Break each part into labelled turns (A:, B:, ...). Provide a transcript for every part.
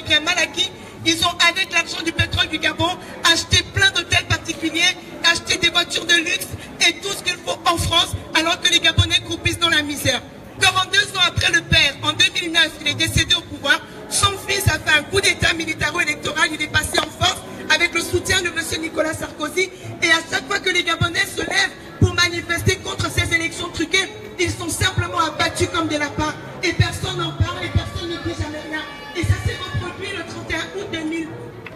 A: bien mal acquis. Ils ont, avec l'argent du pétrole du Gabon, acheté plein d'hôtels particuliers, acheté des voitures de luxe et tout ce qu'il faut en France, alors que les Gabonais croupissent dans la misère. 42 ans après le père, en 2009, il est décédé au pouvoir. Son fils a fait un coup d'état militaro-électoral. Il est passé en force avec le soutien de M. Nicolas Sarkozy. Et à chaque fois que les Gabonais se lèvent pour manifester contre ces élections truquées, ils sont simplement abattus comme des lapins. Et personne n'en parle et personne ne dit jamais rien. Et ça s'est reproduit le 31 août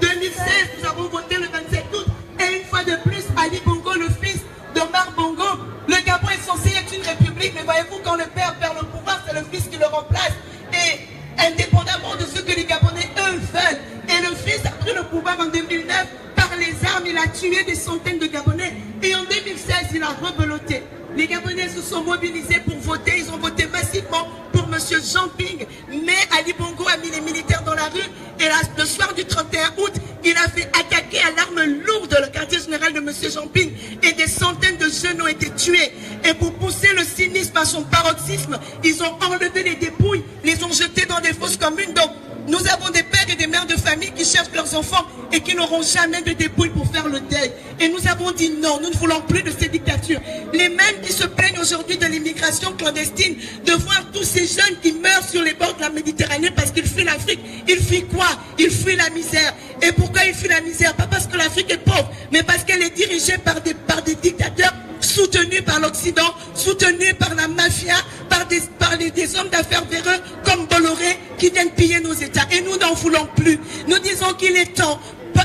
A: 2016. Nous avons voté le 27 août. Et une fois de plus, Ali Bongo, le fils d'Omar Bongo, le Gabon est censé être une république. Mais voyez-vous, quand le père perd le pouvoir, c'est le fils qui le remplace. Et indépendamment de ce que les Gabonais, eux, veulent. Et le fils a pris le pouvoir en 2009 par les armes. Il a tué des centaines de Gabonais. Et en 2016, il a rebeloté. Les Gabonais se sont mobilisés pour voter. Ils ont voté massivement pour M. Jean Ping. Mais Ali Bongo a mis les militaires dans la rue. Et là, le soir du 31 août, il a fait attaquer à l'arme lourde le quartier général de M. Jean Ping. Et des centaines de jeunes ont été tués. Et pour pousser le cynisme à son paroxysme, ils ont enlevé les dépouilles, les ont jetés dans des fosses communes. Donc, nous avons des pères et des mères de famille qui cherchent leurs enfants et qui n'auront jamais de dépouilles pour faire le deuil. Et nous avons dit non, nous ne voulons plus de ces dictatures. Les mêmes qui se plaignent aujourd'hui de l'immigration clandestine, de voir tous ces jeunes qui meurent sur les bords de la Méditerranée parce qu'ils fuient l'Afrique. Ils fuient quoi? Ils fuient la misère. Et pourquoi ils fuient la misère? Pas parce que l'Afrique est pauvre, mais parce qu'elle est dirigée par des dictateurs soutenus par l'Occident, soutenus par la mafia, par des hommes d'affaires véreux comme Bolloré qui viennent piller nos États. Et nous n'en voulons plus. Nous disons qu'il est temps.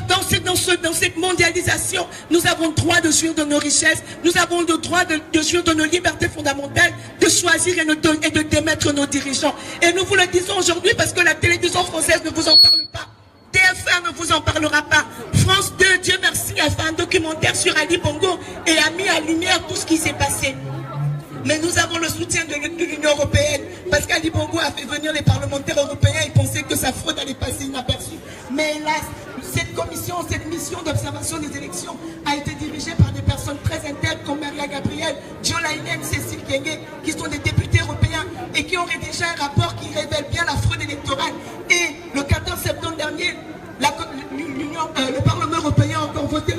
A: Dans cette mondialisation, nous avons le droit de jouir de nos richesses, nous avons le droit de jouir de nos libertés fondamentales, de choisir et de démettre nos dirigeants. Et nous vous le disons aujourd'hui parce que la télévision française ne vous en parle pas. TF1 ne vous en parlera pas. France 2, Dieu merci, a fait un documentaire sur Ali Bongo et a mis en lumière tout ce qui s'est passé. Mais nous avons le soutien de l'Union européenne parce qu'Ali Bongo a fait venir les parlementaires européens et pensaient que sa fraude allait passer inaperçue. Mais hélas, cette commission, cette mission d'observation des élections a été dirigée par des personnes très intègres comme Maria Gabriel, Joe Lainen, Cécile Kenge, qui sont des députés européens et qui ont rédigé un rapport qui révèle bien la fraude électorale. Et le 14 septembre dernier, le Parlement européen a encore voté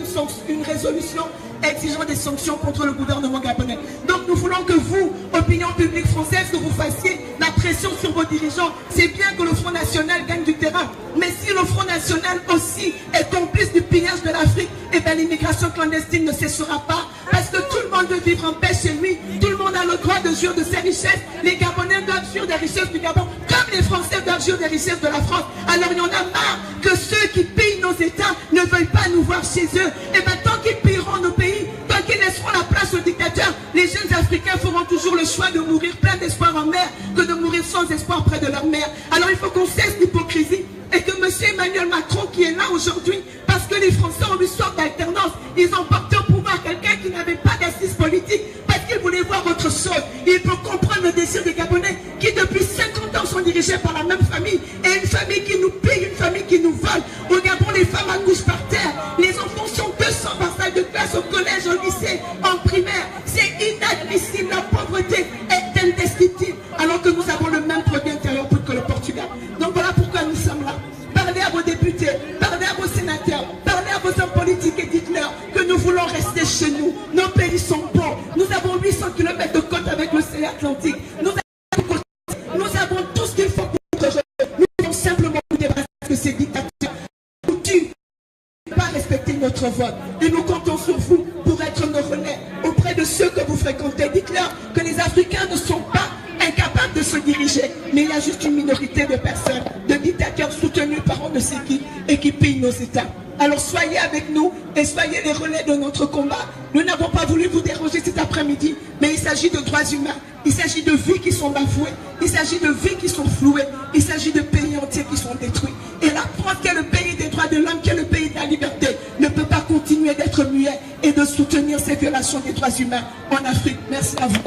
A: une résolution exigeant des sanctions contre le gouvernement gabonais. Donc nous voulons que vous, opinion publique française, que vous fassiez la pression sur vos dirigeants. C'est bien que le Front National gagne du terrain, mais si le Front National aussi est complice du pillage de l'Afrique, et bien l'immigration clandestine ne cessera pas, parce que tout le monde veut vivre en paix chez lui, tout le monde a le droit de jouir de ses richesses. Les Gabonais doivent jouir des richesses du Gabon, comme les Français doivent jouir des richesses de la France. Alors il y en a marre que ceux qui pillent nos États ne veuillent pas nous voir chez eux. Et bien tant qu'ils pilleront nos pays, tant qu'ils laisseront la place aux dictateurs, les jeunes Africains feront toujours le choix de mourir plein d'espoir en mer que de mourir sans espoir près de leur mère. Alors il faut qu'on cesse l'hypocrisie et que M. Emmanuel Macron, qui est là aujourd'hui, parce que les Français ont eu sorte d'alternance, ils ont porté au pouvoir quelqu'un qui n'avait pas d'assise politique parce qu'il voulait voir autre chose. Il peut comprendre le désir des Gabonais qui depuis 50 ans sont dirigés par la même famille, et une famille qui nous pille, une famille qui nous vole. Au Gabon, les femmes accouchent par terre, les enfants sont 200 par salle de classe au collège, au lycée, en primaire. C'est inadmissible, la pauvreté est indescriptible, alors que nous avons le même produit intérieur brut que le Portugal. Donc voilà pourquoi nous sommes là. Parlez à vos députés, parlez à vos sénateurs, parlez à vos hommes politiques et dites-leur que nous voulons rester chez nous. Nos pays sont bons. Nous avons 800 km de côte avec l'océan Atlantique. Nous avons tout ce qu'il faut pour protéger. Nous devons simplement nous débarrasser de ces dictatures. Nous tuent, pas respecter notre vote. Et nous comptons sur vous pour être nos relais auprès de ceux que vous fréquentez. Dites-leur que les Africains ne sont pas incapables de se diriger, mais il y a juste une minorité de personnes, de dictateurs soutenus par on ne sait qui et qui pillent nos États. Alors soyez avec nous et soyez les relais de notre combat. Nous n'avons pas voulu vous déranger cet après-midi, mais il s'agit de droits humains, il s'agit de vies qui sont bafouées, il s'agit de vies qui sont flouées, il s'agit de pays entiers qui sont détruits. Et la France, qui est le pays des droits de l'homme, qui est le pays de la liberté, ne peut pas continuer d'être muet et de soutenir ces violations des droits humains en Afrique. Merci à vous.